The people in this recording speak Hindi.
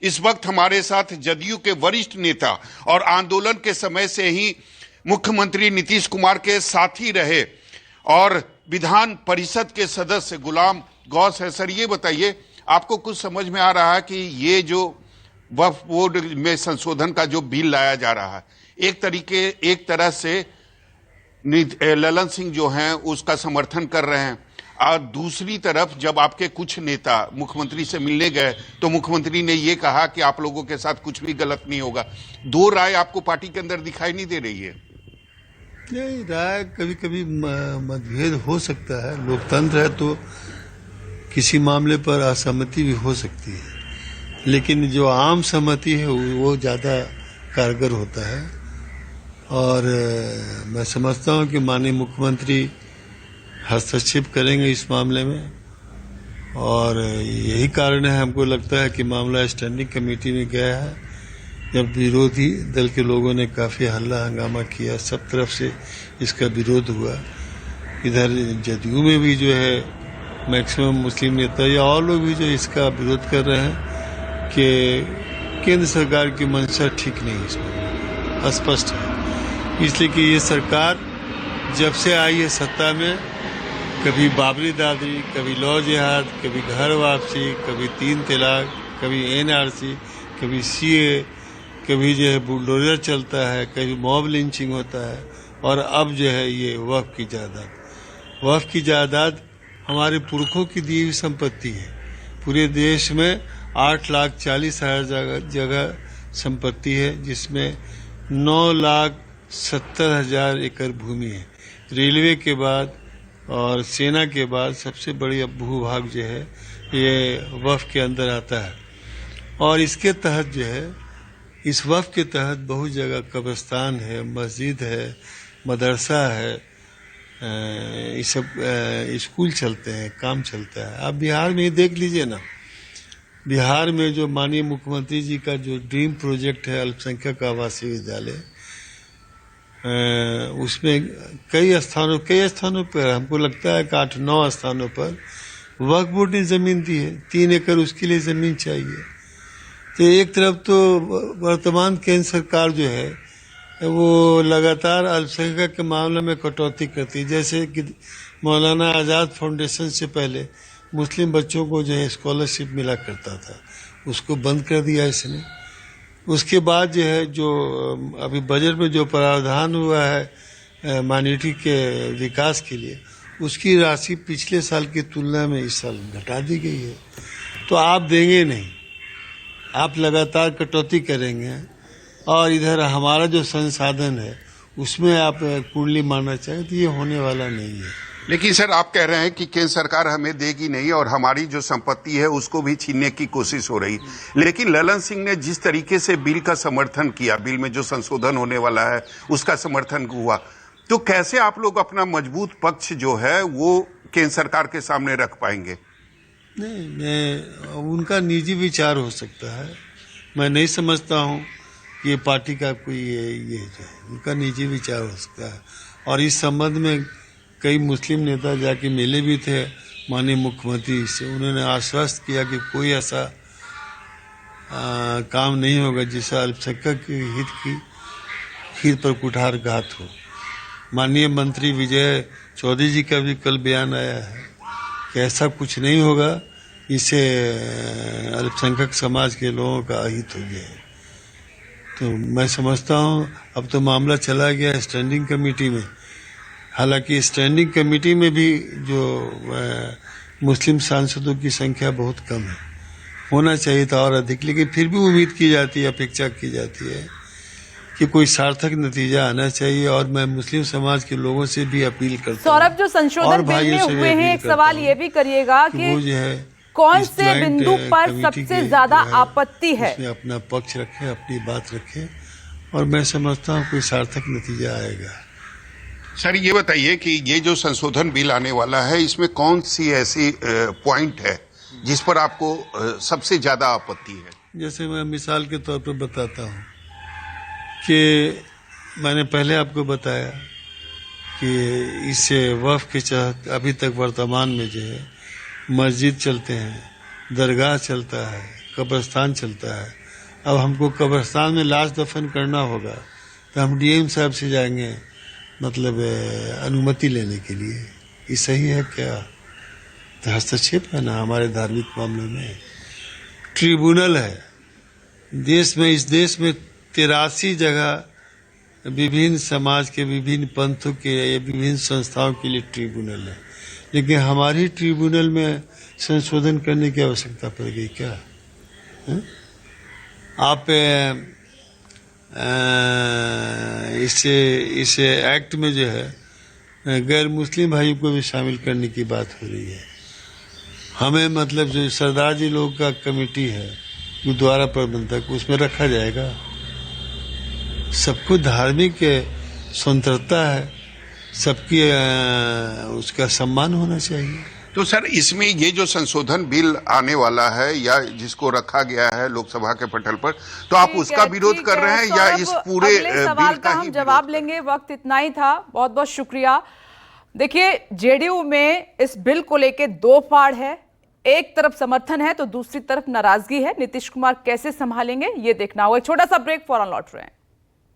इस वक्त हमारे साथ जदयू के वरिष्ठ नेता और आंदोलन के समय से ही मुख्यमंत्री नीतीश कुमार के साथी रहे और विधान परिषद के सदस्य गुलाम गौस है। सर, ये बताइए, आपको कुछ समझ में आ रहा है कि ये जो वक्फ बोर्ड में संशोधन का जो बिल लाया जा रहा है, एक तरह से ललन सिंह जो हैं उसका समर्थन कर रहे हैं, और दूसरी तरफ जब आपके कुछ नेता मुख्यमंत्री से मिलने गए तो मुख्यमंत्री ने ये कहा कि आप लोगों के साथ कुछ भी गलत नहीं होगा। दो राय आपको पार्टी के अंदर दिखाई नहीं दे रही है? नहीं, राय कभी कभी मतभेद हो सकता है, लोकतंत्र है तो किसी मामले पर असहमति भी हो सकती है, लेकिन जो आम सहमति है वो ज़्यादा कारगर होता है। और मैं समझता हूँ कि माननीय मुख्यमंत्री हस्तक्षेप करेंगे इस मामले में, और यही कारण है हमको लगता है कि मामला स्टैंडिंग कमेटी में गया है। जब विरोधी दल के लोगों ने काफ़ी हल्ला हंगामा किया, सब तरफ से इसका विरोध हुआ, इधर जदयू में भी जो है मैक्सिमम मुस्लिम नेता या और लोग भी जो इसका विरोध कर रहे हैं कि केंद्र सरकार की मंशा ठीक नहीं है, इसमें स्पष्ट है। इसलिए कि ये सरकार जब से आई है सत्ता में, कभी बाबरी दादरी, कभी लॉ जिहाद, कभी घर वापसी, कभी 3 तलाक, कभी एनआरसी, कभी सीए, कभी जो है बुलडोजर चलता है, कभी मॉब लिंचिंग होता है, और अब जो है ये वक्फ की जायदाद। वक्फ की जायदाद हमारे पुरखों की दी हुई संपत्ति है। पूरे देश में 8,40,000 जगह संपत्ति है, जिसमें 9,70,000 एकड़ भूमि है। रेलवे के बाद और सेना के बाद सबसे बड़ी भूभाग जो है ये वक्फ के अंदर आता है। और इसके तहत जो है, इस वक्फ के तहत बहुत जगह कब्रिस्तान है, मस्जिद है, मदरसा है, ये सब स्कूल चलते हैं, काम चलता है। आप बिहार में ही देख लीजिए ना, बिहार में जो माननीय मुख्यमंत्री जी का जो ड्रीम प्रोजेक्ट है अल्पसंख्यक आवासीय विद्यालय, उसमें कई स्थानों पर हमको लगता है कि 8-9 स्थानों पर वक्फ बोर्ड ने जमीन दी है। 3 एकड़ उसके लिए जमीन चाहिए। तो एक तरफ तो वर्तमान केंद्र सरकार जो है वो लगातार अल्पसंख्यक के मामले में कटौती करती है। जैसे कि मौलाना आज़ाद फाउंडेशन से पहले मुस्लिम बच्चों को जो है स्कॉलरशिप मिला करता था, उसको बंद कर दिया इसने। उसके बाद जो है, जो अभी बजट में जो प्रावधान हुआ है माइनॉरिटी के विकास के लिए, उसकी राशि पिछले साल की तुलना में इस साल घटा दी गई है। तो आप देंगे नहीं, आप लगातार कटौती करेंगे, और इधर हमारा जो संसाधन है उसमें आप कुंडली मारना चाहें तो ये होने वाला नहीं है। लेकिन सर, आप कह रहे हैं कि केंद्र सरकार हमें देगी नहीं और हमारी जो संपत्ति है उसको भी छीनने की कोशिश हो रही। लेकिन ललन सिंह ने जिस तरीके से बिल का समर्थन किया, बिल में जो संशोधन होने वाला है उसका समर्थन हुआ, तो कैसे आप लोग अपना मजबूत पक्ष जो है वो केंद्र सरकार के सामने रख पाएंगे? नहीं, उनका निजी विचार हो सकता है, मैं नहीं समझता हूँ कि ये पार्टी का कोई ये है, उनका निजी विचार हो सकता है। और इस संबंध में कई मुस्लिम नेता जाके मिले भी थे माननीय मुख्यमंत्री से, उन्होंने आश्वस्त किया कि कोई ऐसा काम नहीं होगा जिससे अल्पसंख्यक के हित पर कुठारघात हो। माननीय मंत्री विजय चौधरी जी का भी कल बयान आया है कि ऐसा कुछ नहीं होगा, इससे अल्पसंख्यक समाज के लोगों का अहित हो जाए। तो मैं समझता हूँ अब तो मामला चला गया स्टैंडिंग कमेटी में। हालांकि स्टैंडिंग कमेटी में भी जो मुस्लिम सांसदों की संख्या बहुत कम है, होना चाहिए था और अधिक, लेकिन फिर भी उम्मीद की जाती है, अपेक्षा की जाती है कि कोई सार्थक नतीजा आना चाहिए। और मैं मुस्लिम समाज के लोगों से भी अपील करता हूँ, सौरभ, जो संशोधन बिल में हुए हैं, एक सवाल ये भी करिएगा कि वो जो है कौन से बिंदु पर सबसे ज्यादा आपत्ति है? उसमें अपना पक्ष रखे, अपनी बात रखे, और मैं समझता हूँ कोई सार्थक नतीजा आएगा। सर, ये बताइए कि ये जो संशोधन बिल आने वाला है, इसमें कौन सी ऐसी पॉइंट है जिस पर आपको सबसे ज्यादा आपत्ति है? जैसे मैं मिसाल के तौर पर बताता हूँ कि मैंने पहले आपको बताया कि इससे वक्फ के तहत अभी तक वर्तमान में जो है मस्जिद चलते हैं, दरगाह चलता है, कब्रिस्तान चलता है। अब हमको कब्रिस्तान में लाश दफन करना होगा तो हम डीएम साहब से जाएंगे, मतलब अनुमति लेने के लिए। ये सही है क्या? तो हस्तक्षेप है ना हमारे धार्मिक मामलों में। ट्रिब्यूनल है देश में, इस देश में 83 जगह विभिन्न समाज के, विभिन्न पंथों के, विभिन्न संस्थाओं के लिए ट्रिब्यूनल है, लेकिन हमारी ट्रिब्यूनल में संशोधन करने की आवश्यकता पड़ गई क्या? है? आप इस एक्ट में जो है गैर मुस्लिम भाइयों को भी शामिल करने की बात हो रही है। हमें मतलब जो सरदार जी लोगों का कमेटी है, गुरुद्वारा प्रबंधक, उसमें रखा जाएगा। सबको धार्मिक स्वतंत्रता है, सबकी उसका सम्मान होना चाहिए। तो सर, इसमें ये जो संशोधन बिल आने वाला है या जिसको रखा गया है लोकसभा के पटल पर, तो आप उसका विरोध कर रहे हैं या इस पूरे सवाल का हम जवाब लेंगे? वक्त इतना ही था, बहुत बहुत शुक्रिया। देखिए, जेडीयू में इस बिल को लेके दो फाड़ है, एक तरफ समर्थन है तो दूसरी तरफ नाराजगी है। नीतीश कुमार कैसे संभालेंगे ये देखना होगा। एक छोटा सा ब्रेक, फौरन लौट रहे हैं।